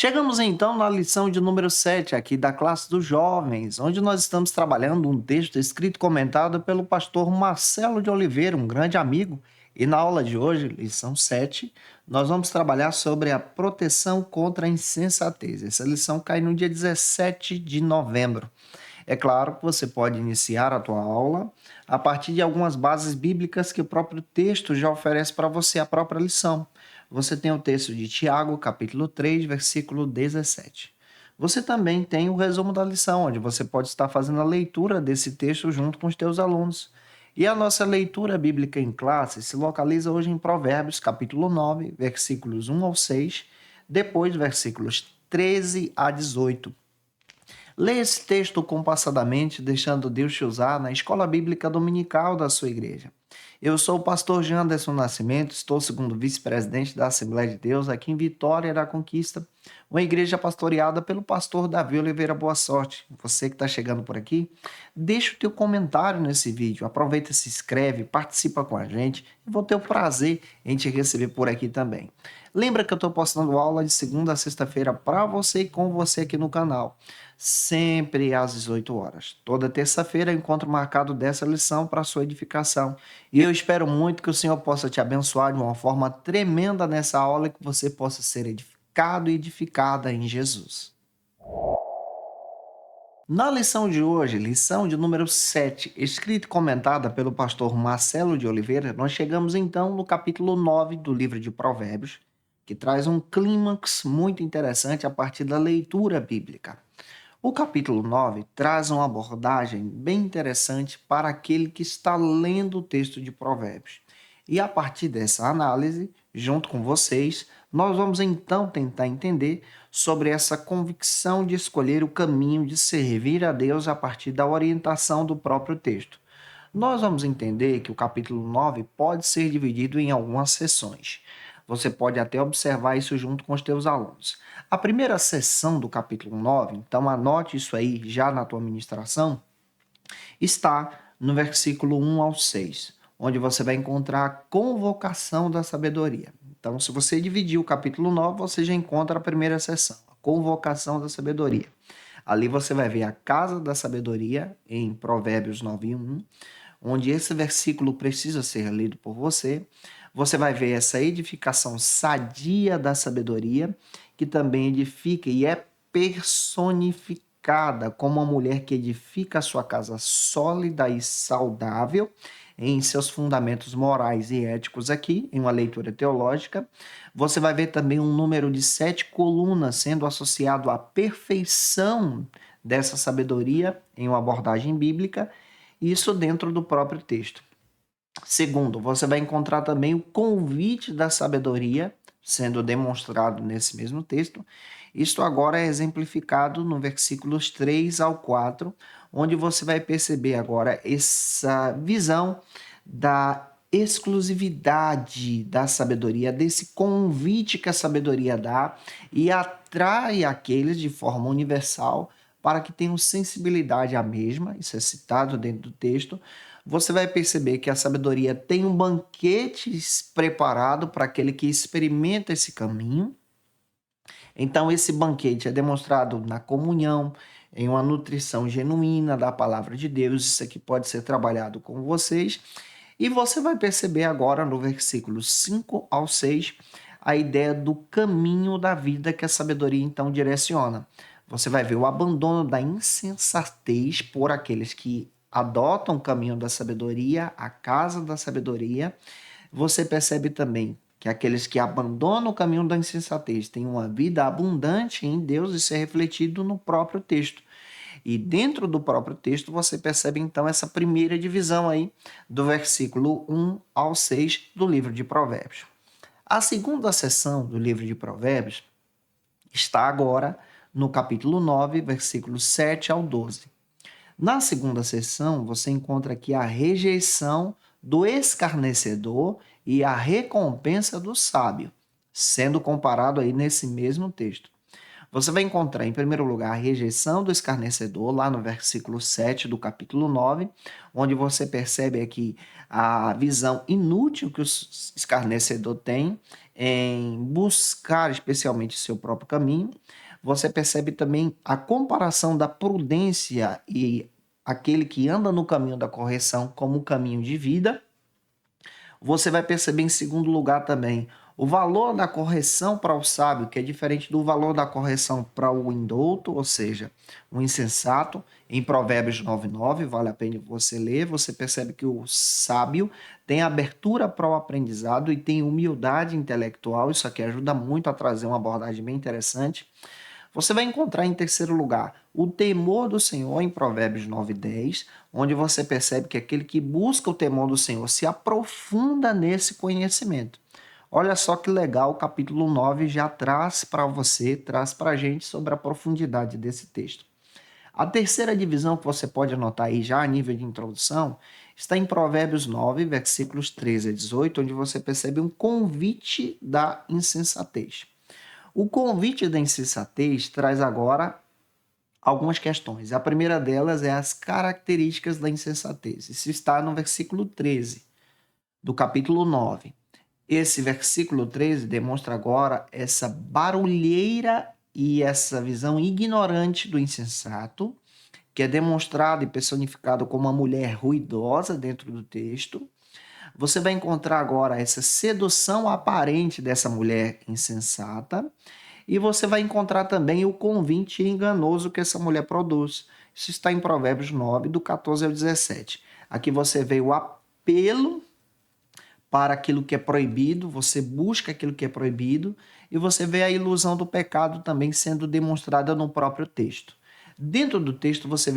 Chegamos então na lição de número 7 aqui da classe dos jovens, onde nós estamos trabalhando um texto escrito e comentado pelo pastor Marcelo de Oliveira, um grande amigo. E na aula de hoje, lição 7, nós vamos trabalhar sobre a proteção contra a insensatez. Essa lição cai no dia 17 de novembro. É claro que você pode iniciar a tua aula a partir de algumas bases bíblicas que o próprio texto já oferece para você a própria lição. Você tem o texto de Tiago, capítulo 3, versículo 17. Você também tem o resumo da lição, onde você pode estar fazendo a leitura desse texto junto com os teus alunos. E a nossa leitura bíblica em classe se localiza hoje em Provérbios, capítulo 9, versículos 1 ao 6, depois versículos 13 a 18. Leia esse texto compassadamente, deixando Deus te usar na escola bíblica dominical da sua igreja. Eu sou o pastor Janderson Nascimento, estou segundo vice-presidente da Assembleia de Deus aqui em Vitória da Conquista, uma igreja pastoreada pelo pastor Davi Oliveira Boa Sorte. Você que está chegando por aqui, deixa o teu comentário nesse vídeo, aproveita, se inscreve, participa com a gente e vou ter o prazer em te receber por aqui também. Lembra que eu estou postando aula de segunda a sexta-feira para você e com você aqui no canal, sempre às 18 horas. Toda terça-feira encontro marcado dessa lição para sua edificação. E eu espero muito que o Senhor possa te abençoar de uma forma tremenda nessa aula, que você possa ser edificado e edificada em Jesus. Na lição de hoje, lição de número 7, escrita e comentada pelo pastor Marcelo de Oliveira, nós chegamos então no capítulo 9 do livro de Provérbios, que traz um clímax muito interessante a partir da leitura bíblica. O capítulo 9 traz uma abordagem bem interessante para aquele que está lendo o texto de Provérbios. E a partir dessa análise, junto com vocês, nós vamos então tentar entender sobre essa convicção de escolher o caminho de servir a Deus a partir da orientação do próprio texto. Nós vamos entender que o capítulo 9 pode ser dividido em algumas sessões. Você pode até observar isso junto com os teus alunos. A primeira sessão do capítulo 9, então anote isso aí já na tua ministração, está no versículo 1 ao 6, onde você vai encontrar a convocação da sabedoria. Então, se você dividir o capítulo 9, você já encontra a primeira sessão, a convocação da sabedoria. Ali você vai ver a casa da sabedoria, em Provérbios 9:1, onde esse versículo precisa ser lido por você. Você vai ver essa edificação sadia da sabedoria, que também edifica e é personificada como uma mulher que edifica a sua casa sólida e saudável em seus fundamentos morais e éticos aqui, em uma leitura teológica. Você vai ver também um número de 7 colunas sendo associado à perfeição dessa sabedoria em uma abordagem bíblica, isso dentro do próprio texto. Segundo, você vai encontrar também o convite da sabedoria sendo demonstrado nesse mesmo texto. Isto agora é exemplificado no versículos 3 ao 4, onde você vai perceber agora essa visão da exclusividade da sabedoria, desse convite que a sabedoria dá e atrai aqueles de forma universal para que tenham sensibilidade à mesma. Isso é citado dentro do texto. Você vai perceber que a sabedoria tem um banquete preparado para aquele que experimenta esse caminho. Então, esse banquete é demonstrado na comunhão, em uma nutrição genuína da palavra de Deus. Isso aqui pode ser trabalhado com vocês. E você vai perceber agora, no versículo 5 ao 6, a ideia do caminho da vida que a sabedoria então direciona. Você vai ver o abandono da insensatez por aqueles que adotam o caminho da sabedoria, a casa da sabedoria. Você percebe também que aqueles que abandonam o caminho da insensatez têm uma vida abundante em Deus, isso é refletido no próprio texto. E dentro do próprio texto você percebe então essa primeira divisão aí do versículo 1 ao 6 do livro de Provérbios. A segunda seção do livro de Provérbios está agora no capítulo 9, versículos 7 ao 12. Na segunda seção, você encontra aqui a rejeição do escarnecedor e a recompensa do sábio, sendo comparado aí nesse mesmo texto. Você vai encontrar, em primeiro lugar, a rejeição do escarnecedor, lá no versículo 7 do capítulo 9, onde você percebe aqui a visão inútil que o escarnecedor tem em buscar especialmente o seu próprio caminho. Você percebe também a comparação da prudência e aquele que anda no caminho da correção como um caminho de vida. Você vai perceber, em segundo lugar, também o valor da correção para o sábio, que é diferente do valor da correção para o indouto, ou seja, o insensato. Em Provérbios 9:9, vale a pena você ler, você percebe que o sábio tem abertura para o aprendizado e tem humildade intelectual. Isso aqui ajuda muito a trazer uma abordagem bem interessante. Você vai encontrar, em terceiro lugar, o temor do Senhor em Provérbios 9:10, onde você percebe que aquele que busca o temor do Senhor se aprofunda nesse conhecimento. Olha só que legal, o capítulo 9 já traz para você, traz para a gente sobre a profundidade desse texto. A terceira divisão que você pode anotar aí já a nível de introdução está em Provérbios 9, versículos 13 a 18, onde você percebe um convite da insensatez. O convite da insensatez traz agora algumas questões. A primeira delas é as características da insensatez. Isso está no versículo 13 do capítulo 9. Esse versículo 13 demonstra agora essa barulheira e essa visão ignorante do insensato, que é demonstrado e personificado como uma mulher ruidosa dentro do texto. Você vai encontrar agora essa sedução aparente dessa mulher insensata. E você vai encontrar também o convite enganoso que essa mulher produz. Isso está em Provérbios 9, do 14 ao 17. Aqui você vê o apelo para aquilo que é proibido, você busca aquilo que é proibido, e você vê a ilusão do pecado também sendo demonstrada no próprio texto. Dentro do texto você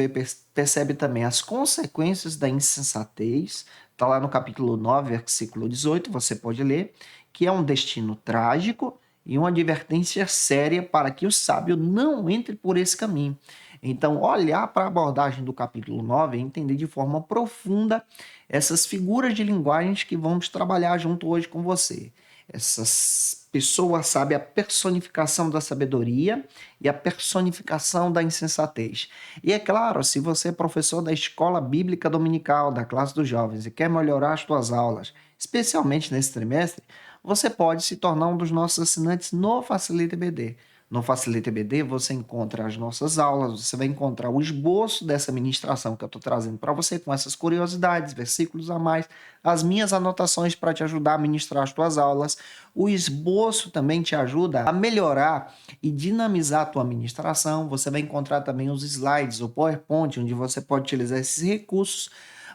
percebe também as consequências da insensatez, está lá no capítulo 9, versículo 18, você pode ler, que é um destino trágico e uma advertência séria para que o sábio não entre por esse caminho. Então, olhar para a abordagem do capítulo 9 e entender de forma profunda essas figuras de linguagens que vamos trabalhar junto hoje com você. Essas pessoas sabem a personificação da sabedoria e a personificação da insensatez. E é claro, se você é professor da escola bíblica dominical, da classe dos jovens, e quer melhorar as suas aulas, especialmente nesse trimestre, você pode se tornar um dos nossos assinantes no Facilita EBD. No Facilita EBD você encontra as nossas aulas, você vai encontrar o esboço dessa ministração que eu estou trazendo para você, com essas curiosidades, versículos a mais, as minhas anotações para te ajudar a ministrar as tuas aulas. O esboço também te ajuda a melhorar e dinamizar a tua ministração. Você vai encontrar também os slides, o PowerPoint, onde você pode utilizar esses recursos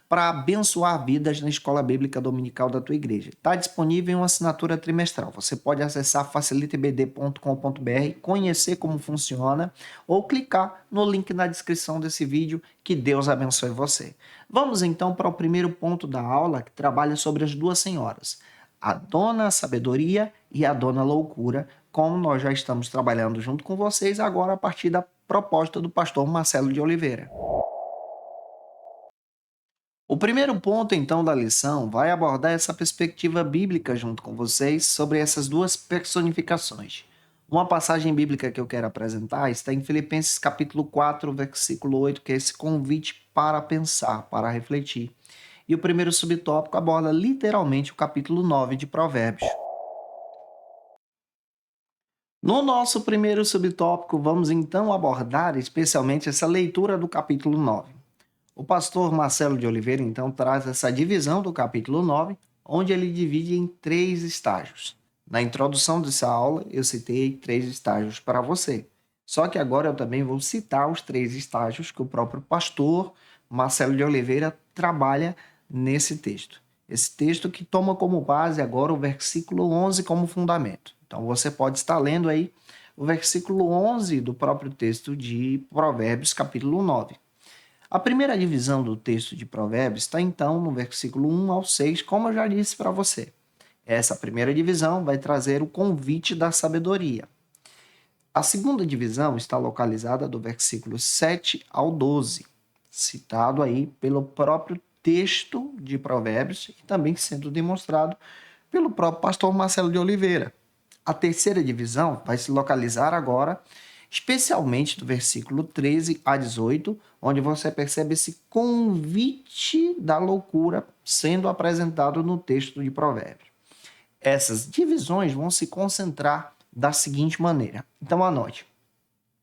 para abençoar vidas na escola bíblica dominical da tua igreja. Está disponível em uma assinatura trimestral. Você pode acessar facilitebd.com.br, conhecer como funciona ou clicar no link na descrição desse vídeo. Que Deus abençoe você. Vamos então para o primeiro ponto da aula, que trabalha sobre as duas senhoras, a dona sabedoria e a dona loucura, como nós já estamos trabalhando junto com vocês agora a partir da proposta do pastor Marcelo de Oliveira. O primeiro ponto, então, da lição vai abordar essa perspectiva bíblica junto com vocês sobre essas duas personificações. Uma passagem bíblica que eu quero apresentar está em Filipenses capítulo 4, versículo 8, que é esse convite para pensar, para refletir. E o primeiro subtópico aborda literalmente o capítulo 9 de Provérbios. No nosso primeiro subtópico, vamos então abordar especialmente essa leitura do capítulo 9. O pastor Marcelo de Oliveira, então, traz essa divisão do capítulo 9, onde ele divide em 3 estágios. Na introdução dessa aula, eu citei 3 estágios para você. Só que agora eu também vou citar os 3 estágios que o próprio pastor Marcelo de Oliveira trabalha nesse texto. Esse texto que toma como base agora o versículo 11 como fundamento. Então, você pode estar lendo aí o versículo 11 do próprio texto de Provérbios, capítulo 9. A primeira divisão do texto de Provérbios está então no versículo 1 ao 6, como eu já disse para você. Essa primeira divisão vai trazer o convite da sabedoria. A segunda divisão está localizada do versículo 7 ao 12, citado aí pelo próprio texto de Provérbios e também sendo demonstrado pelo próprio pastor Marcelo de Oliveira. A terceira divisão vai se localizar agora especialmente do versículo 13 a 18, onde você percebe esse convite da loucura sendo apresentado no texto de Provérbios. Essas divisões vão se concentrar da seguinte maneira. Então, anote.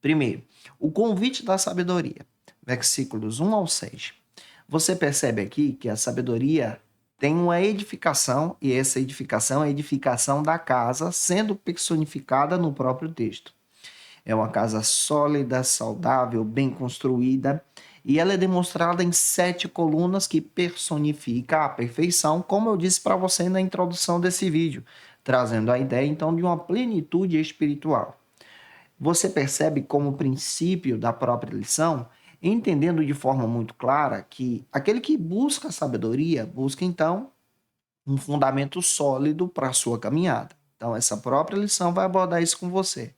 Primeiro, o convite da sabedoria, versículos 1 ao 6. Você percebe aqui que a sabedoria tem uma edificação, e essa edificação é a edificação da casa, sendo personificada no próprio texto. É uma casa sólida, saudável, bem construída, e ela é demonstrada em 7 colunas que personifica a perfeição, como eu disse para você na introdução desse vídeo, trazendo a ideia então de uma plenitude espiritual. Você percebe como princípio da própria lição, entendendo de forma muito clara que aquele que busca a sabedoria busca então um fundamento sólido para a sua caminhada. Então essa própria lição vai abordar isso com você.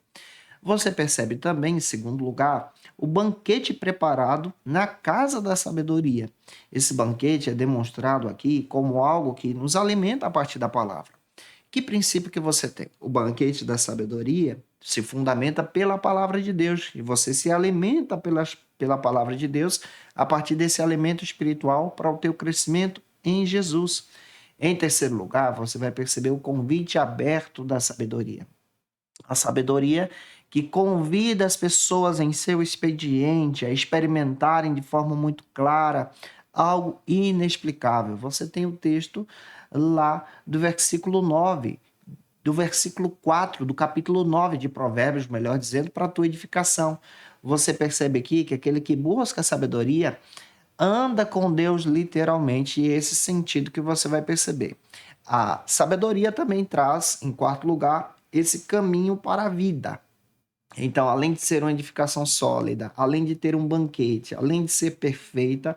Você percebe também, em segundo lugar, o banquete preparado na casa da sabedoria. Esse banquete é demonstrado aqui como algo que nos alimenta a partir da palavra. Que princípio que você tem? O banquete da sabedoria se fundamenta pela palavra de Deus e você se alimenta pela palavra de Deus a partir desse alimento espiritual para o teu crescimento em Jesus. Em terceiro lugar, você vai perceber o convite aberto da sabedoria. A sabedoria que convida as pessoas em seu expediente a experimentarem de forma muito clara algo inexplicável. Você tem o texto lá do versículo 9, do versículo 4, do capítulo 9 de Provérbios, melhor dizendo, para a tua edificação. Você percebe aqui que aquele que busca a sabedoria anda com Deus literalmente, e é esse sentido que você vai perceber. A sabedoria também traz, em quarto lugar, esse caminho para a vida. Então, além de ser uma edificação sólida, além de ter um banquete, além de ser perfeita,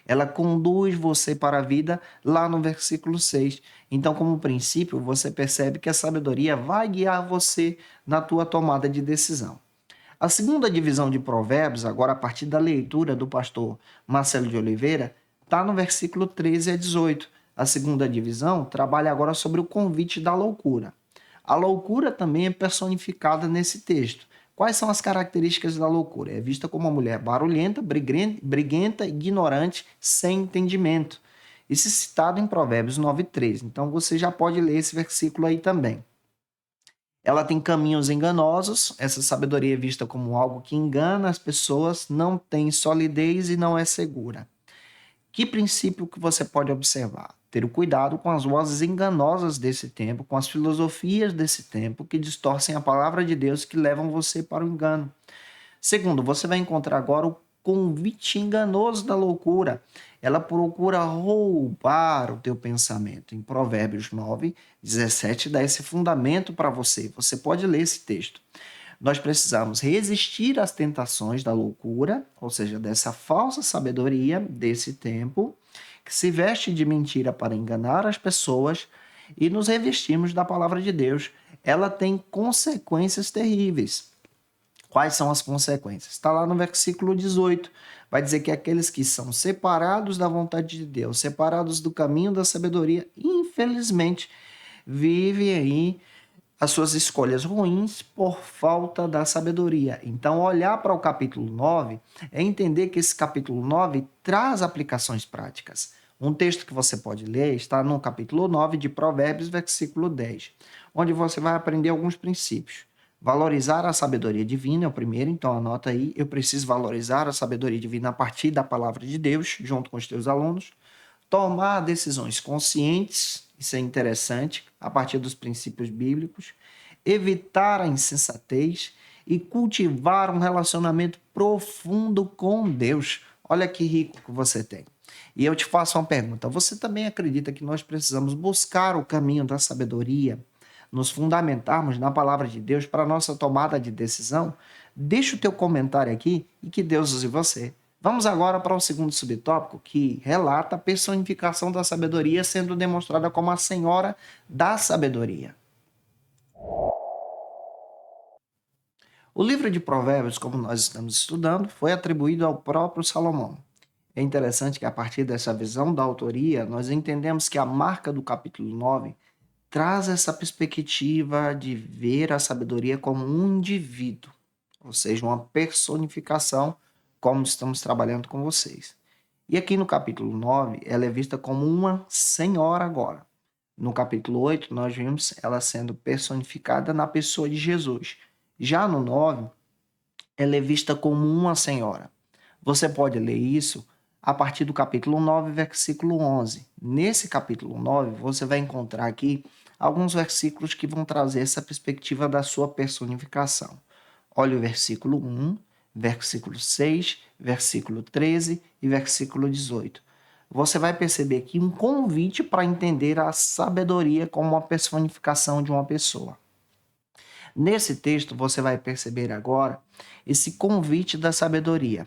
ela conduz você para a vida lá no versículo 6. Então, como princípio, você percebe que a sabedoria vai guiar você na tua tomada de decisão. A segunda divisão de Provérbios, agora a partir da leitura do pastor Marcelo de Oliveira, está no versículo 13 a 18. A segunda divisão trabalha agora sobre o convite da loucura. A loucura também é personificada nesse texto. Quais são as características da loucura? É vista como uma mulher barulhenta, briguenta, ignorante, sem entendimento. Isso é citado em Provérbios 9:13. Então você já pode ler esse versículo aí também. Ela tem caminhos enganosos, essa sabedoria é vista como algo que engana as pessoas, não tem solidez e não é segura. Que princípio que você pode observar? Ter o cuidado com as vozes enganosas desse tempo, com as filosofias desse tempo que distorcem a palavra de Deus, que levam você para o engano. Segundo, você vai encontrar agora o convite enganoso da loucura. Ela procura roubar o teu pensamento. Em Provérbios 9:17 dá esse fundamento para você. Você pode ler esse texto. Nós precisamos resistir às tentações da loucura, ou seja, dessa falsa sabedoria desse tempo, que se veste de mentira para enganar as pessoas, e nos revestimos da palavra de Deus. Ela tem consequências terríveis. Quais são as consequências? Está lá no versículo 18. Vai dizer que aqueles que são separados da vontade de Deus, separados do caminho da sabedoria, infelizmente, vivem aí as suas escolhas ruins por falta da sabedoria. Então, olhar para o capítulo 9 é entender que esse capítulo 9 traz aplicações práticas. Um texto que você pode ler está no capítulo 9 de Provérbios, versículo 10, onde você vai aprender alguns princípios. Valorizar a sabedoria divina é o primeiro, então anota aí, eu preciso valorizar a sabedoria divina a partir da palavra de Deus, junto com os teus alunos. Tomar decisões conscientes, isso é interessante, a partir dos princípios bíblicos. Evitar a insensatez e cultivar um relacionamento profundo com Deus. Olha que rico que você tem. E eu te faço uma pergunta: você também acredita que nós precisamos buscar o caminho da sabedoria, nos fundamentarmos na palavra de Deus para a nossa tomada de decisão? Deixa o teu comentário aqui e que Deus use você. Vamos agora para o segundo subtópico, que relata a personificação da sabedoria sendo demonstrada como a senhora da sabedoria. O livro de Provérbios, como nós estamos estudando, foi atribuído ao próprio Salomão. É interessante que a partir dessa visão da autoria, nós entendemos que a marca do capítulo 9 traz essa perspectiva de ver a sabedoria como um indivíduo. ou seja, uma personificação, como estamos trabalhando com vocês. E aqui no capítulo 9, ela é vista como uma senhora agora. No capítulo 8, nós vimos ela sendo personificada na pessoa de Jesus. Já no 9, ela é vista como uma senhora. Você pode ler isso a partir do capítulo 9, versículo 11. Nesse capítulo 9, você vai encontrar aqui alguns versículos que vão trazer essa perspectiva da sua personificação. Olha o versículo 1, versículo 6, versículo 13 e versículo 18. Você vai perceber aqui um convite para entender a sabedoria como uma personificação de uma pessoa. Nesse texto, você vai perceber agora esse convite da sabedoria.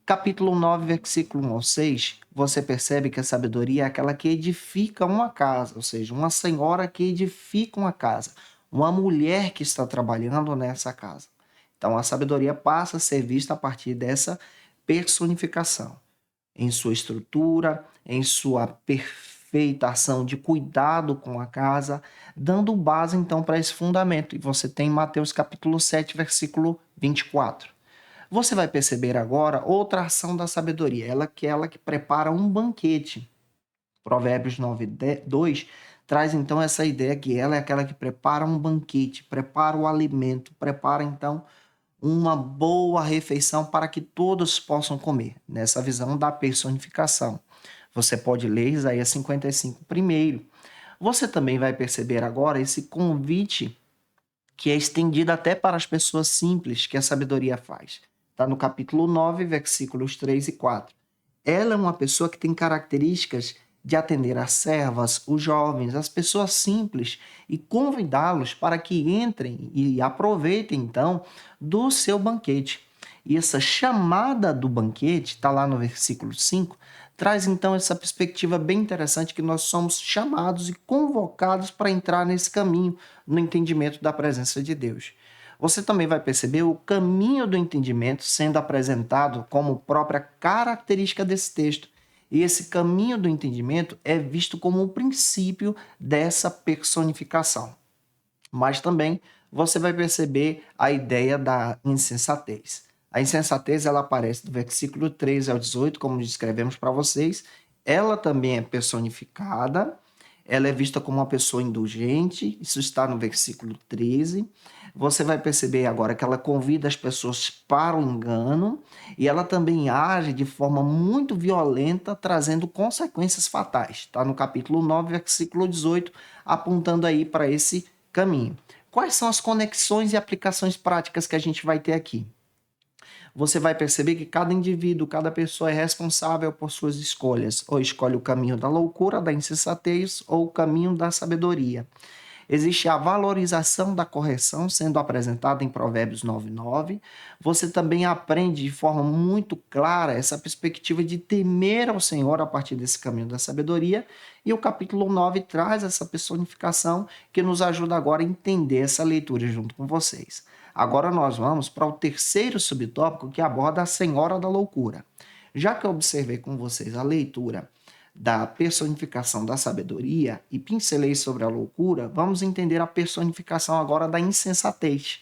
Capítulo 9, versículo 1 ao 6, você percebe que a sabedoria é aquela que edifica uma casa, ou seja, uma senhora que edifica uma casa, uma mulher que está trabalhando nessa casa. Então, a sabedoria passa a ser vista a partir dessa personificação, em sua estrutura, em sua perfeita ação de cuidado com a casa, dando base, então, para esse fundamento. E você tem Mateus capítulo 7, versículo 24. Você vai perceber agora outra ação da sabedoria, ela que prepara um banquete. Provérbios 9, 2 traz então essa ideia que ela é aquela que prepara um banquete, prepara o alimento, prepara então uma boa refeição para que todos possam comer, nessa visão da personificação. Você pode ler Isaías 55 primeiro. Você também vai perceber agora esse convite que é estendido até para as pessoas simples que a sabedoria faz. Está no capítulo 9, versículos 3 e 4. Ela é uma pessoa que tem características de atender as servas, os jovens, as pessoas simples e convidá-los para que entrem e aproveitem então do seu banquete. E essa chamada do banquete, está lá no versículo 5, traz então essa perspectiva bem interessante que nós somos chamados e convocados para entrar nesse caminho, no entendimento da presença de Deus. Você também vai perceber o caminho do entendimento sendo apresentado como própria característica desse texto. E esse caminho do entendimento é visto como o princípio dessa personificação. Mas também você vai perceber a ideia da insensatez. A insensatez ela aparece do versículo 13 ao 18, como descrevemos para vocês. Ela também é personificada, ela é vista como uma pessoa indulgente, isso está no versículo 13. Você vai perceber agora que ela convida as pessoas para o engano e ela também age de forma muito violenta, trazendo consequências fatais. Está no capítulo 9, versículo 18, apontando aí para esse caminho. Quais são as conexões e aplicações práticas que a gente vai ter aqui? Você vai perceber que cada indivíduo, cada pessoa é responsável por suas escolhas, ou escolhe o caminho da loucura, da insensatez, ou o caminho da sabedoria. Existe a valorização da correção sendo apresentada em Provérbios 9:9. Você também aprende de forma muito clara essa perspectiva de temer ao Senhor a partir desse caminho da sabedoria. E o capítulo 9 traz essa personificação que nos ajuda agora a entender essa leitura junto com vocês. Agora nós vamos para o terceiro subtópico que aborda a Senhora da Loucura. Já que eu observei com vocês a leitura da personificação da sabedoria e pincelei sobre a loucura, vamos entender a personificação agora da insensatez.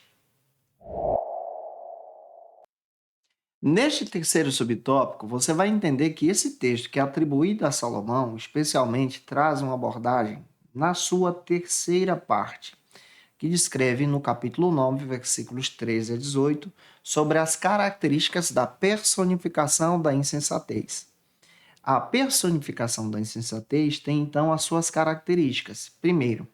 Neste terceiro subtópico, você vai entender que esse texto, que é atribuído a Salomão, especialmente traz uma abordagem na sua terceira parte, que descreve no capítulo 9, versículos 13 a 18, sobre as características da personificação da insensatez. A personificação da insensatez tem então as suas características. Primeiro,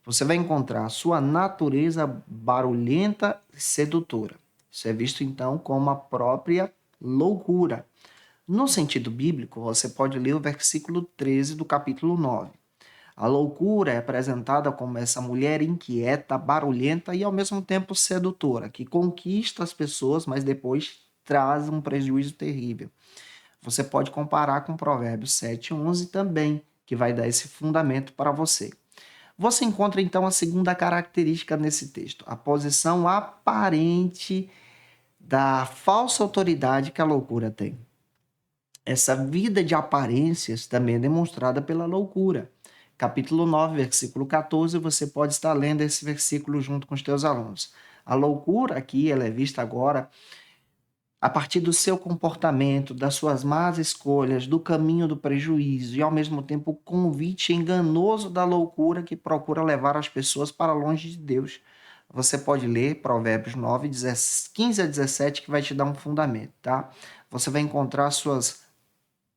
você vai encontrar a sua natureza barulhenta e sedutora. Isso é visto então como a própria loucura. No sentido bíblico, você pode ler o versículo 13 do capítulo 9. A loucura é apresentada como essa mulher inquieta, barulhenta e ao mesmo tempo sedutora, que conquista as pessoas, mas depois traz um prejuízo terrível. Você pode comparar com Provérbios 7:11 também, que vai dar esse fundamento para você. Você encontra então a segunda característica nesse texto, a posição aparente da falsa autoridade que a loucura tem. Essa vida de aparências também é demonstrada pela loucura. Capítulo 9, versículo 14, você pode estar lendo esse versículo junto com os teus alunos. A loucura aqui ela é vista agora a partir do seu comportamento, das suas más escolhas, do caminho do prejuízo e, ao mesmo tempo, o convite enganoso da loucura que procura levar as pessoas para longe de Deus. Você pode ler Provérbios 9, 15 a 17, que vai te dar um fundamento, tá? Você vai encontrar suas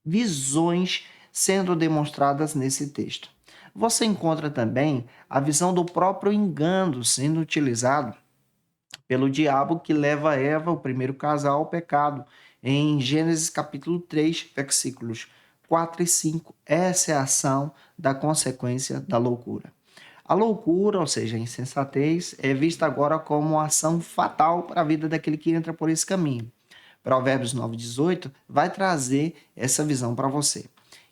visões sendo demonstradas nesse texto. Você encontra também a visão do próprio engano sendo utilizado pelo diabo que leva Eva, o primeiro casal, ao pecado. Em Gênesis capítulo 3, versículos 4 e 5. Essa é a ação da consequência da loucura. A loucura, ou seja, a insensatez, é vista agora como uma ação fatal para a vida daquele que entra por esse caminho. Provérbios 9:18 vai trazer essa visão para você.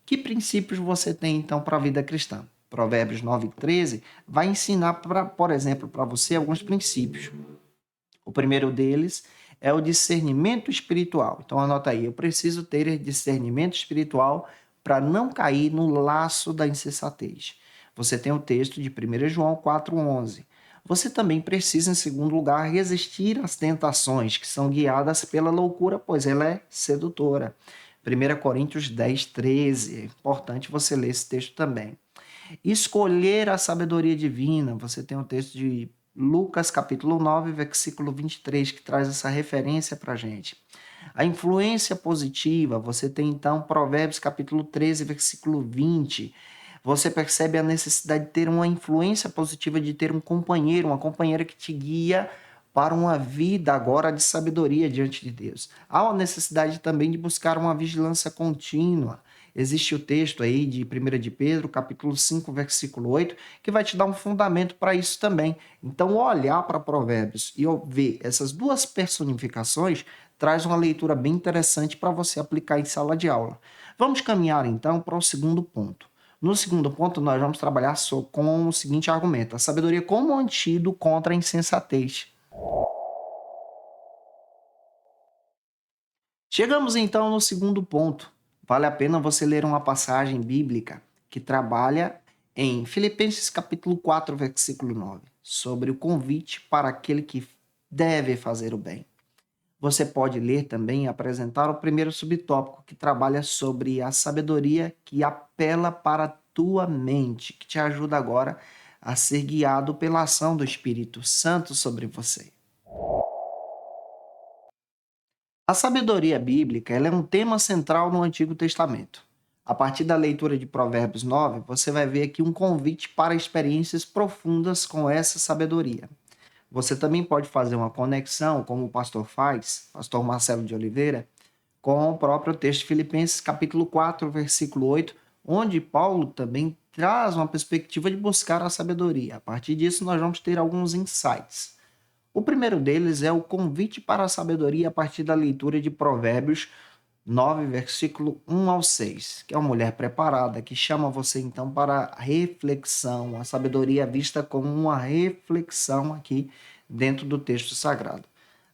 Que princípios você tem, então, para a vida cristã? Provérbios 9:13 vai ensinar, por exemplo, para você alguns princípios. O primeiro deles é o discernimento espiritual. Então, anota aí, eu preciso ter discernimento espiritual para não cair no laço da insensatez. Você tem o texto de 1 João 4:11. Você também precisa, em segundo lugar, resistir às tentações que são guiadas pela loucura, pois ela é sedutora. 1 Coríntios 10:13. É importante você ler esse texto também. Escolher a sabedoria divina. Você tem o texto de Lucas capítulo 9, versículo 23, que traz essa referência para a gente. A influência positiva, você tem então Provérbios capítulo 13, versículo 20. Você percebe a necessidade de ter uma influência positiva, de ter um companheiro, uma companheira que te guia para uma vida agora de sabedoria diante de Deus. Há a necessidade também de buscar uma vigilância contínua. Existe o texto aí de 1 de Pedro, capítulo 5, versículo 8, que vai te dar um fundamento para isso também. Então, olhar para Provérbios e ver essas duas personificações traz uma leitura bem interessante para você aplicar em sala de aula. Vamos caminhar então para o segundo ponto. No segundo ponto, nós vamos trabalhar com o seguinte argumento: a sabedoria como antídoto contra a insensatez. Chegamos então no segundo ponto. Vale a pena você ler uma passagem bíblica que trabalha em Filipenses capítulo 4, versículo 9, sobre o convite para aquele que deve fazer o bem. Você pode ler também e apresentar o primeiro subtópico, que trabalha sobre a sabedoria que apela para a tua mente, que te ajuda agora a ser guiado pela ação do Espírito Santo sobre você. A sabedoria bíblica ela é um tema central no Antigo Testamento. A partir da leitura de Provérbios 9, você vai ver aqui um convite para experiências profundas com essa sabedoria. Você também pode fazer uma conexão, como o pastor faz, pastor Marcelo de Oliveira, com o próprio texto de Filipenses, capítulo 4, versículo 8, onde Paulo também traz uma perspectiva de buscar a sabedoria. A partir disso, nós vamos ter alguns insights. O primeiro deles é o convite para a sabedoria a partir da leitura de Provérbios 9, versículo 1 ao 6, que é uma mulher preparada, que chama você então para a reflexão. A sabedoria é vista como uma reflexão aqui dentro do texto sagrado.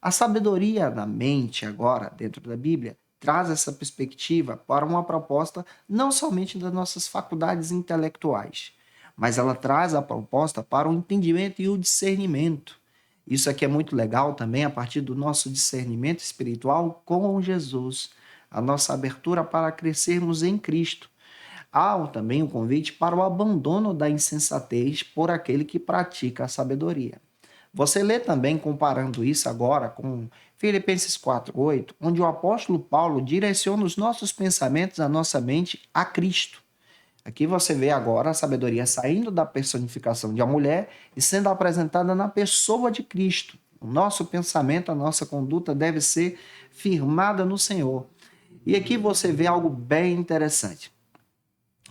A sabedoria da mente, agora, dentro da Bíblia, traz essa perspectiva para uma proposta não somente das nossas faculdades intelectuais, mas ela traz a proposta para o entendimento e o discernimento. Isso aqui é muito legal também a partir do nosso discernimento espiritual com Jesus, a nossa abertura para crescermos em Cristo. Há também o convite para o abandono da insensatez por aquele que pratica a sabedoria. Você lê também comparando isso agora com Filipenses 4:8, onde o apóstolo Paulo direciona os nossos pensamentos, a nossa mente a Cristo. Aqui você vê agora a sabedoria saindo da personificação de uma mulher e sendo apresentada na pessoa de Cristo. O nosso pensamento, a nossa conduta deve ser firmada no Senhor. E aqui você vê algo bem interessante.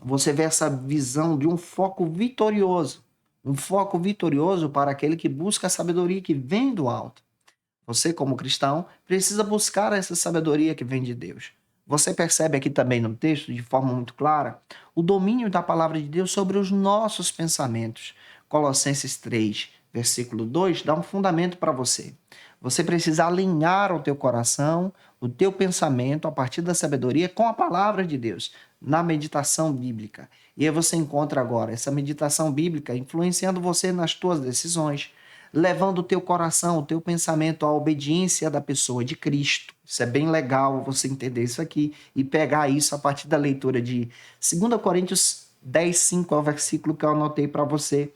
Você vê essa visão de um foco vitorioso. Um foco vitorioso para aquele que busca a sabedoria que vem do alto. Você, como cristão, precisa buscar essa sabedoria que vem de Deus. Você percebe aqui também no texto, de forma muito clara, o domínio da palavra de Deus sobre os nossos pensamentos. Colossenses 3, versículo 2, dá um fundamento para você. Você precisa alinhar o teu coração, o teu pensamento, a partir da sabedoria, com a palavra de Deus, na meditação bíblica. E aí você encontra agora essa meditação bíblica influenciando você nas tuas decisões, levando o teu coração, o teu pensamento à obediência da pessoa de Cristo. Isso é bem legal você entender isso aqui e pegar isso a partir da leitura de 2 Coríntios 10, 5 é o versículo que eu anotei para você.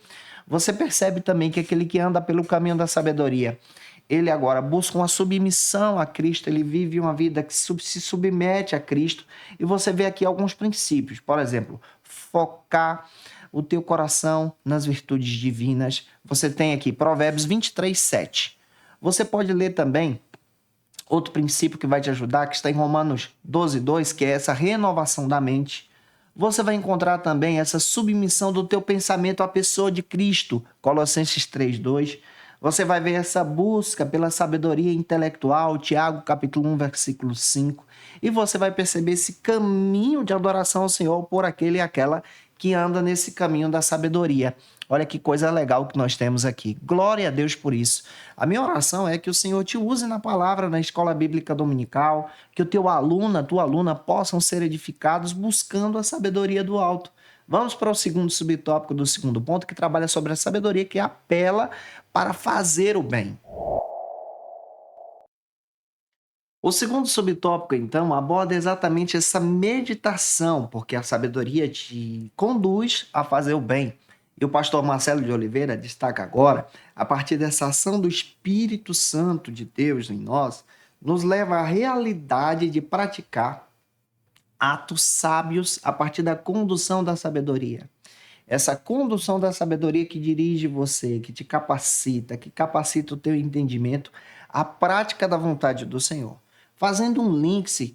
Você percebe também que aquele que anda pelo caminho da sabedoria, ele agora busca uma submissão a Cristo, ele vive uma vida que se submete a Cristo. E você vê aqui alguns princípios, por exemplo, focar o teu coração nas virtudes divinas. Você tem aqui Provérbios 23, 7. Você pode ler também outro princípio que vai te ajudar, que está em Romanos 12, 2, que é essa renovação da mente. Você vai encontrar também essa submissão do teu pensamento à pessoa de Cristo, Colossenses 3, 2. Você vai ver essa busca pela sabedoria intelectual, Tiago capítulo 1, versículo 5. E você vai perceber esse caminho de adoração ao Senhor por aquele e aquela que anda nesse caminho da sabedoria. Olha que coisa legal que nós temos aqui. Glória a Deus por isso. A minha oração é que o Senhor te use na palavra na escola bíblica dominical, que o teu aluno, a tua aluna possam ser edificados buscando a sabedoria do alto. Vamos para o segundo subtópico do segundo ponto, que trabalha sobre a sabedoria que apela para fazer o bem. O segundo subtópico, então, aborda exatamente essa meditação, porque a sabedoria te conduz a fazer o bem. E o pastor Marcelo de Oliveira destaca agora, a partir dessa ação do Espírito Santo de Deus em nós, nos leva à realidade de praticar atos sábios a partir da condução da sabedoria. Essa condução da sabedoria que dirige você, que te capacita, que capacita o teu entendimento, à prática da vontade do Senhor. Fazendo um link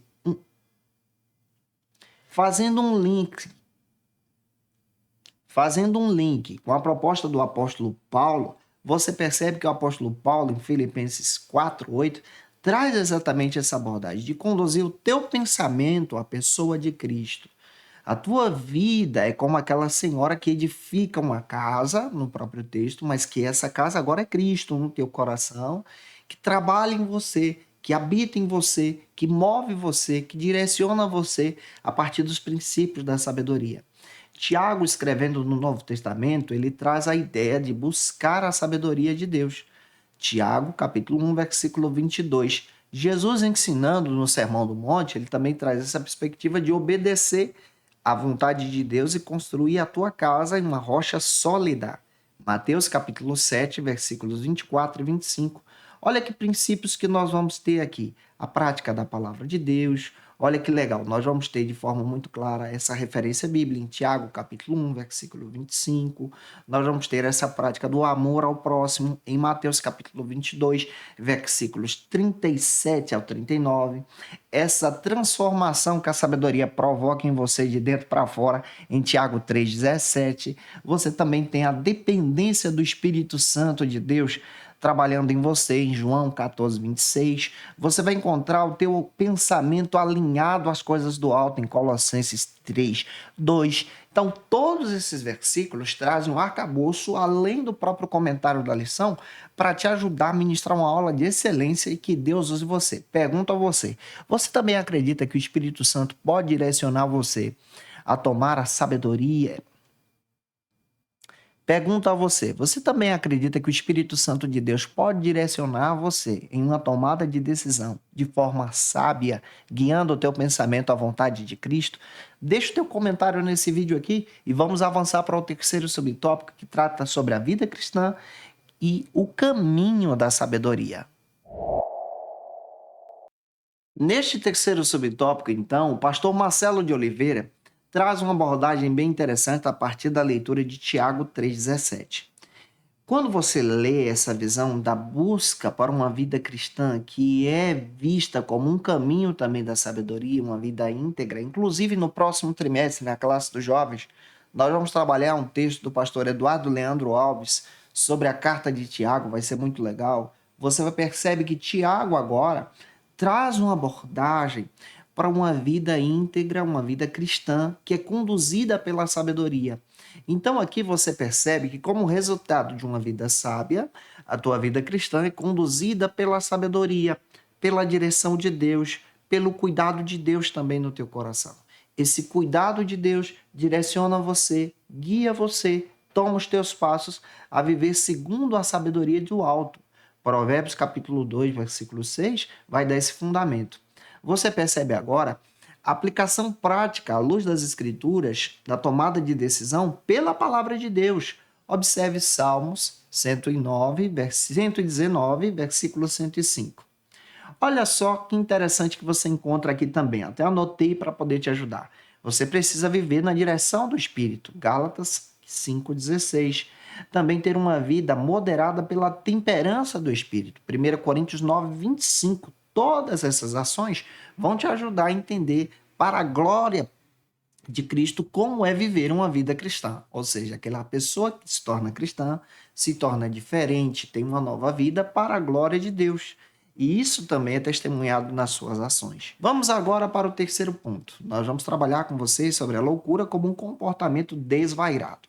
com a proposta do apóstolo Paulo, você percebe que o apóstolo Paulo, em Filipenses 4:8, traz exatamente essa abordagem de conduzir o teu pensamento à pessoa de Cristo. A tua vida é como aquela senhora que edifica uma casa, no próprio texto, mas que essa casa agora é Cristo no teu coração, que trabalha em você, que habita em você, que move você, que direciona você a partir dos princípios da sabedoria. Tiago, escrevendo no Novo Testamento, ele traz a ideia de buscar a sabedoria de Deus. Tiago, capítulo 1, versículo 22. Jesus, ensinando no Sermão do Monte, ele também traz essa perspectiva de obedecer à vontade de Deus e construir a tua casa em uma rocha sólida. Mateus, capítulo 7, versículos 24 e 25. Olha que princípios que nós vamos ter aqui. A prática da palavra de Deus. Olha que legal, nós vamos ter de forma muito clara essa referência bíblica em Tiago, capítulo 1, versículo 25. Nós vamos ter essa prática do amor ao próximo em Mateus, capítulo 22, versículos 37 ao 39. Essa transformação que a sabedoria provoca em você de dentro para fora em Tiago 3,17. Você também tem a dependência do Espírito Santo de Deus trabalhando em você, em João 14, 26. Você vai encontrar o teu pensamento alinhado às coisas do alto, em Colossenses 3, 2. Então, todos esses versículos trazem um arcabouço, além do próprio comentário da lição, para te ajudar a ministrar uma aula de excelência e que Deus use você. Pergunto a você, você também acredita que o Espírito Santo pode direcionar você a tomar a sabedoria? Pergunto a você, você também acredita que o Espírito Santo de Deus pode direcionar você em uma tomada de decisão de forma sábia, guiando o teu pensamento à vontade de Cristo? Deixa o teu comentário nesse vídeo aqui e vamos avançar para o terceiro subtópico que trata sobre a vida cristã e o caminho da sabedoria. Neste terceiro subtópico, então, o pastor Marcelo de Oliveira traz uma abordagem bem interessante a partir da leitura de Tiago 3,17. Quando você lê essa visão da busca para uma vida cristã, que é vista como um caminho também da sabedoria, uma vida íntegra, inclusive no próximo trimestre, na classe dos jovens, nós vamos trabalhar um texto do pastor Eduardo Leandro Alves sobre a carta de Tiago, vai ser muito legal. Você percebe que Tiago agora traz uma abordagem para uma vida íntegra, uma vida cristã, que é conduzida pela sabedoria. Então aqui você percebe que como resultado de uma vida sábia, a tua vida cristã é conduzida pela sabedoria, pela direção de Deus, pelo cuidado de Deus também no teu coração. Esse cuidado de Deus direciona você, guia você, toma os teus passos a viver segundo a sabedoria do alto. Provérbios capítulo 2, versículo 6, vai dar esse fundamento. Você percebe agora a aplicação prática à luz das Escrituras da tomada de decisão pela palavra de Deus. Observe Salmos 119, versículo 105. Olha só que interessante que você encontra aqui também. Até anotei para poder te ajudar. Você precisa viver na direção do Espírito. Gálatas 5,16. Também ter uma vida moderada pela temperança do Espírito. 1 Coríntios 9, 25. Todas essas ações vão te ajudar a entender para a glória de Cristo como é viver uma vida cristã. Ou seja, aquela pessoa que se torna cristã, se torna diferente, tem uma nova vida para a glória de Deus. E isso também é testemunhado nas suas ações. Vamos agora para o terceiro ponto. Nós vamos trabalhar com vocês sobre a loucura como um comportamento desvairado.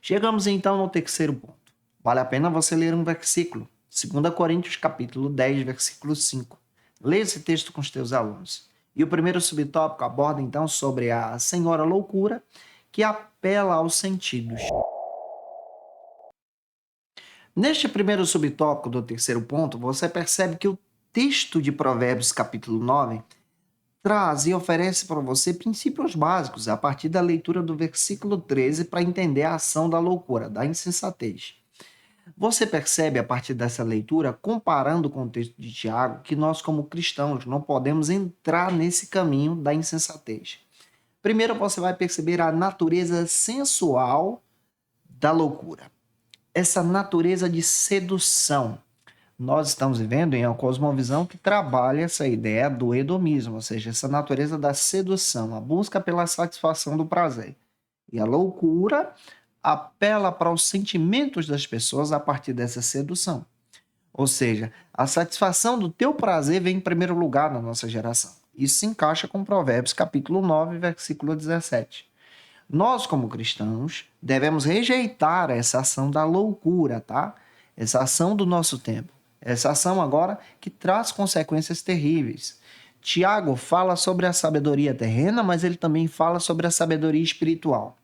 Chegamos então no terceiro ponto. Vale a pena você ler um versículo. 2 Coríntios capítulo 10, versículo 5. Leia esse texto com os teus alunos. E o primeiro subtópico aborda então sobre a senhora loucura, que apela aos sentidos. Neste primeiro subtópico do terceiro ponto, você percebe que o texto de Provérbios capítulo 9 traz e oferece para você princípios básicos a partir da leitura do versículo 13 para entender a ação da loucura, da insensatez. Você percebe a partir dessa leitura, comparando com o texto de Tiago, que nós como cristãos não podemos entrar nesse caminho da insensatez. Primeiro você vai perceber a natureza sensual da loucura. Essa natureza de sedução. Nós estamos vivendo em uma cosmovisão que trabalha essa ideia do hedonismo, ou seja, essa natureza da sedução, a busca pela satisfação do prazer. E a loucura apela para os sentimentos das pessoas a partir dessa sedução. Ou seja, a satisfação do teu prazer vem em primeiro lugar na nossa geração. Isso se encaixa com Provérbios capítulo 9, versículo 17. Nós, como cristãos, devemos rejeitar essa ação da loucura, tá? Essa ação do nosso tempo. Essa ação agora que traz consequências terríveis. Tiago fala sobre a sabedoria terrena, mas ele também fala sobre a sabedoria espiritual.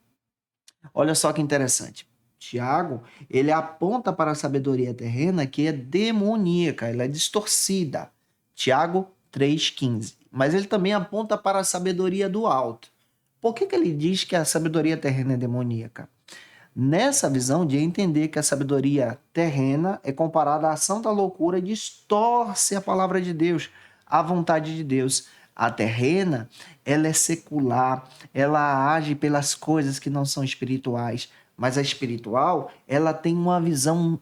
Olha só que interessante. Tiago, ele aponta para a sabedoria terrena que é demoníaca, ela é distorcida. Tiago 3,15. Mas ele também aponta para a sabedoria do alto. Por que ele diz que a sabedoria terrena é demoníaca? Nessa visão de entender que a sabedoria terrena é comparada à ação da loucura e distorce a palavra de Deus, a vontade de Deus. A terrena, ela é secular, ela age pelas coisas que não são espirituais, mas a espiritual, ela tem uma visão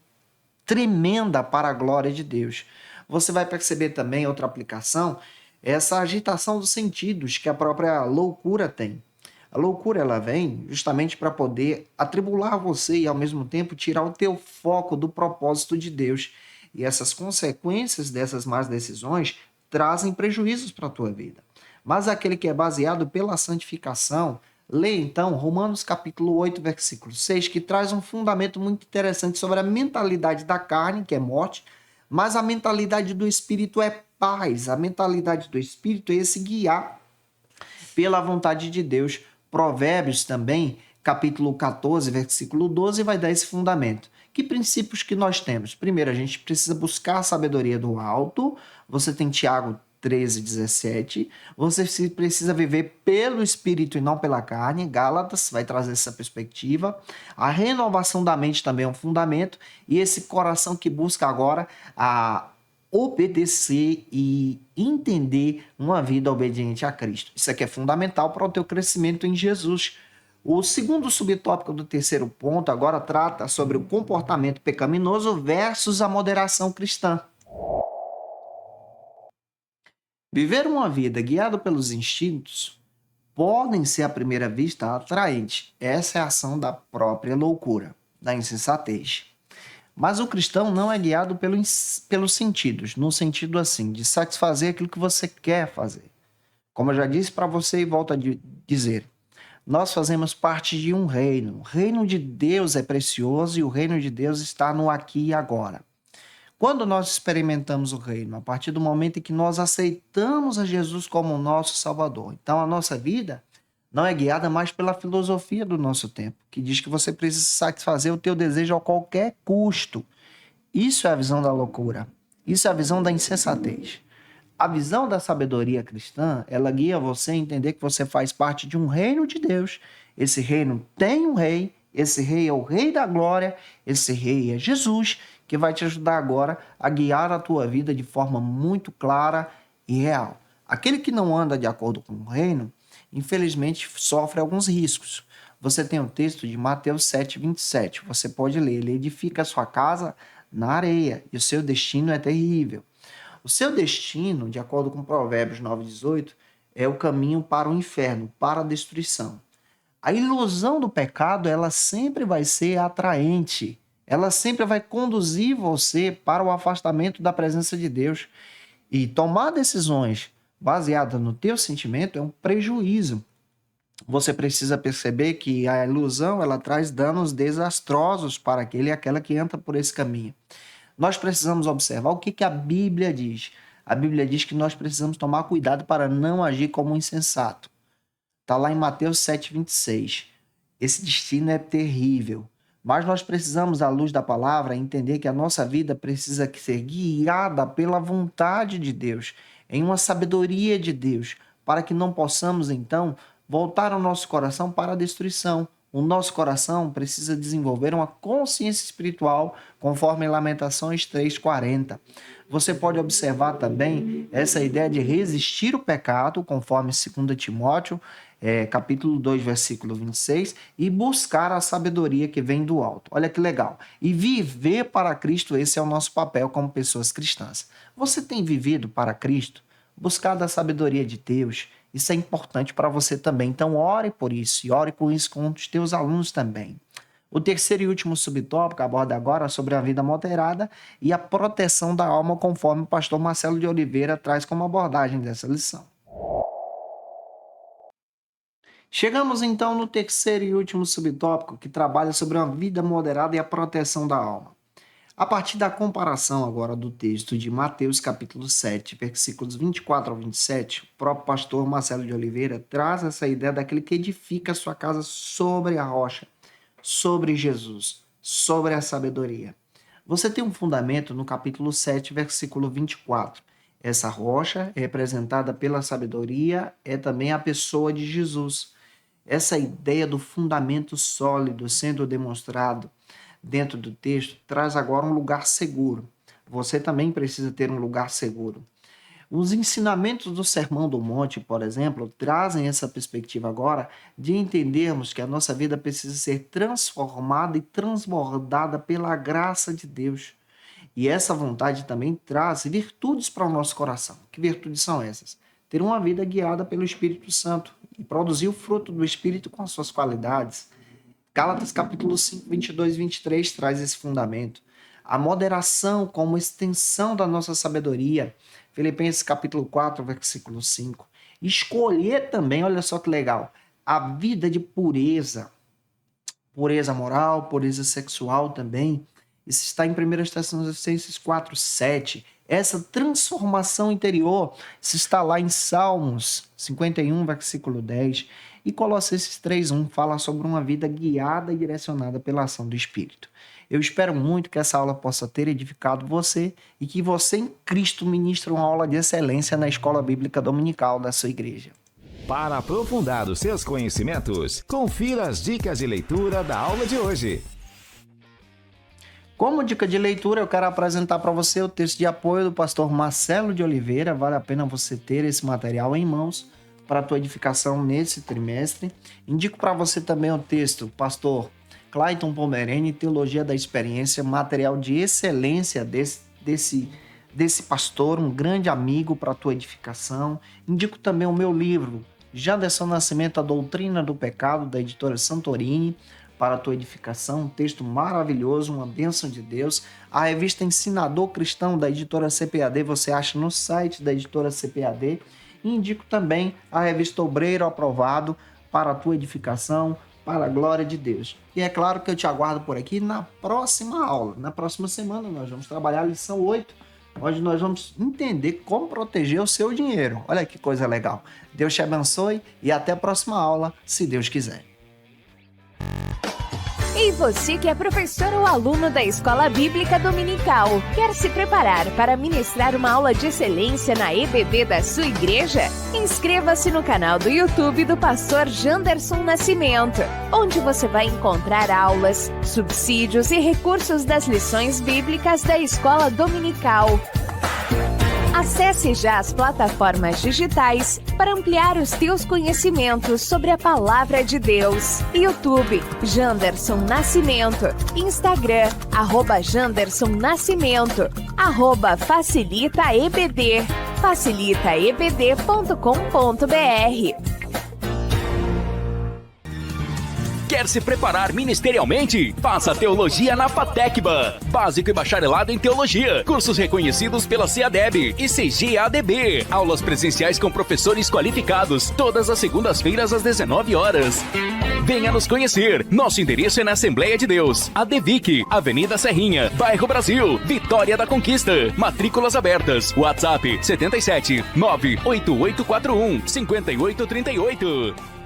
tremenda para a glória de Deus. Você vai perceber também outra aplicação, essa agitação dos sentidos que a própria loucura tem. A loucura ela vem justamente para poder atribular você e ao mesmo tempo tirar o teu foco do propósito de Deus. E essas consequências dessas más decisões trazem prejuízos para a tua vida. Mas aquele que é baseado pela santificação, lê então Romanos capítulo 8, versículo 6, que traz um fundamento muito interessante sobre a mentalidade da carne, que é morte, mas a mentalidade do espírito é paz. A mentalidade do espírito é esse guiar pela vontade de Deus. Provérbios também, capítulo 14, versículo 12, vai dar esse fundamento. Que princípios que nós temos? Primeiro, a gente precisa buscar a sabedoria do alto. Você tem Tiago 13, 17. Você precisa viver pelo Espírito e não pela carne. Gálatas vai trazer essa perspectiva. A renovação da mente também é um fundamento. E esse coração que busca agora a obedecer e entender uma vida obediente a Cristo. Isso aqui é fundamental para o teu crescimento em Jesus. O segundo subtópico do terceiro ponto agora trata sobre o comportamento pecaminoso versus a moderação cristã. Viver uma vida guiada pelos instintos podem ser à primeira vista atraentes. Essa é a ação da própria loucura, da insensatez. Mas o cristão não é guiado pelos sentidos, no sentido assim, de satisfazer aquilo que você quer fazer. Como eu já disse para você e volto a dizer, nós fazemos parte de um reino. O reino de Deus é precioso e o reino de Deus está no aqui e agora. Quando nós experimentamos o reino? A partir do momento em que nós aceitamos a Jesus como nosso Salvador. Então a nossa vida não é guiada mais pela filosofia do nosso tempo, que diz que você precisa satisfazer o teu desejo a qualquer custo. Isso é a visão da loucura. Isso é a visão da insensatez. A visão da sabedoria cristã, ela guia você a entender que você faz parte de um reino de Deus. Esse reino tem um rei, esse rei é o rei da glória, esse rei é Jesus, que vai te ajudar agora a guiar a tua vida de forma muito clara e real. Aquele que não anda de acordo com o reino, infelizmente sofre alguns riscos. Você tem o texto de Mateus 7:27. Você pode ler: ele edifica a sua casa na areia e o seu destino é terrível. O seu destino, de acordo com Provérbios 9:18, é o caminho para o inferno, para a destruição. A ilusão do pecado, ela sempre vai ser atraente. Ela sempre vai conduzir você para o afastamento da presença de Deus. E tomar decisões baseadas no teu sentimento é um prejuízo. Você precisa perceber que a ilusão, ela traz danos desastrosos para aquele e aquela que entra por esse caminho. Nós precisamos observar o que a Bíblia diz. A Bíblia diz que nós precisamos tomar cuidado para não agir como um insensato. Está lá em Mateus 7:26. Esse destino é terrível. Mas nós precisamos, à luz da palavra, entender que a nossa vida precisa ser guiada pela vontade de Deus, em uma sabedoria de Deus, para que não possamos, então, voltar o nosso coração para a destruição. O nosso coração precisa desenvolver uma consciência espiritual, conforme Lamentações 3:40. Você pode observar também essa ideia de resistir o pecado, conforme 2 Timóteo, capítulo 2, versículo 26, e buscar a sabedoria que vem do alto. Olha que legal. E viver para Cristo, esse é o nosso papel como pessoas cristãs. Você tem vivido para Cristo? Buscado a sabedoria de Deus? Isso é importante para você também. Então, ore por isso e ore com isso com os teus alunos também. O terceiro e último subtópico aborda agora sobre a vida moderada e a proteção da alma, conforme o pastor Marcelo de Oliveira traz como abordagem dessa lição. Chegamos então no terceiro e último subtópico, que trabalha sobre uma vida moderada e a proteção da alma. A partir da comparação agora do texto de Mateus capítulo 7, versículos 24 ao 27, o próprio pastor Marcelo de Oliveira traz essa ideia daquele que edifica a sua casa sobre a rocha, sobre Jesus, sobre a sabedoria. Você tem um fundamento no capítulo 7, versículo 24. Essa rocha, representada pela sabedoria, é também a pessoa de Jesus. Essa ideia do fundamento sólido sendo demonstrado dentro do texto traz agora um lugar seguro. Você também precisa ter um lugar seguro. Os ensinamentos do Sermão do Monte, por exemplo, trazem essa perspectiva agora de entendermos que a nossa vida precisa ser transformada e transbordada pela graça de Deus. E essa vontade também traz virtudes para o nosso coração. Que virtudes são essas? Ter uma vida guiada pelo Espírito Santo e produzir o fruto do Espírito com as suas qualidades. Gálatas capítulo 5, 22 e 23 traz esse fundamento. A moderação como extensão da nossa sabedoria. Filipenses capítulo 4, versículo 5. Escolher também, olha só que legal, a vida de pureza. Pureza moral, pureza sexual também. Isso está em 1 Tessalonicenses 4, 7. Essa transformação interior, isso está lá em Salmos 51, versículo 10. E Colossenses 3:1 fala sobre uma vida guiada e direcionada pela ação do Espírito. Eu espero muito que essa aula possa ter edificado você e que você em Cristo ministre uma aula de excelência na escola bíblica dominical da sua igreja. Para aprofundar os seus conhecimentos, confira as dicas de leitura da aula de hoje. Como dica de leitura, eu quero apresentar para você o texto de apoio do pastor Marcelo de Oliveira. Vale a pena você ter esse material em mãos para a tua edificação nesse trimestre. Indico para você também o texto pastor Clayton Pomerene, Teologia da Experiência, material de excelência desse pastor, um grande amigo para a tua edificação. Indico também o meu livro, Janderson Nascimento, A Doutrina do Pecado, da editora Santorini, para a tua edificação, um texto maravilhoso, uma bênção de Deus. A revista Ensinador Cristão, da editora CPAD, você acha no site da editora CPAD. E indico também a revista Obreiro Aprovado, para a tua edificação, para a glória de Deus. E é claro que eu te aguardo por aqui na próxima aula. Na próxima semana nós vamos trabalhar a lição 8 onde nós vamos entender como proteger o seu dinheiro. Olha que coisa legal. Deus te abençoe e até a próxima aula, se Deus quiser. E você que é professor ou aluno da Escola Bíblica Dominical, quer se preparar para ministrar uma aula de excelência na EBD da sua igreja? Inscreva-se no canal do YouTube do pastor Janderson Nascimento, onde você vai encontrar aulas, subsídios e recursos das lições bíblicas da Escola Dominical. Acesse já as plataformas digitais para ampliar os teus conhecimentos sobre a Palavra de Deus. YouTube, Janderson Nascimento. Instagram, @Janderson Nascimento. @FacilitaEBD. facilitaebd.com.br. Quer se preparar ministerialmente? Faça teologia na FATECBA. Básico e bacharelado em teologia. Cursos reconhecidos pela CEADEB e CGADB. Aulas presenciais com professores qualificados. Todas as segundas-feiras às 19 horas. Venha nos conhecer. Nosso endereço é na Assembleia de Deus. ADVIC, Avenida Serrinha, Bairro Brasil, Vitória da Conquista. Matrículas abertas. WhatsApp 77 98841 5838.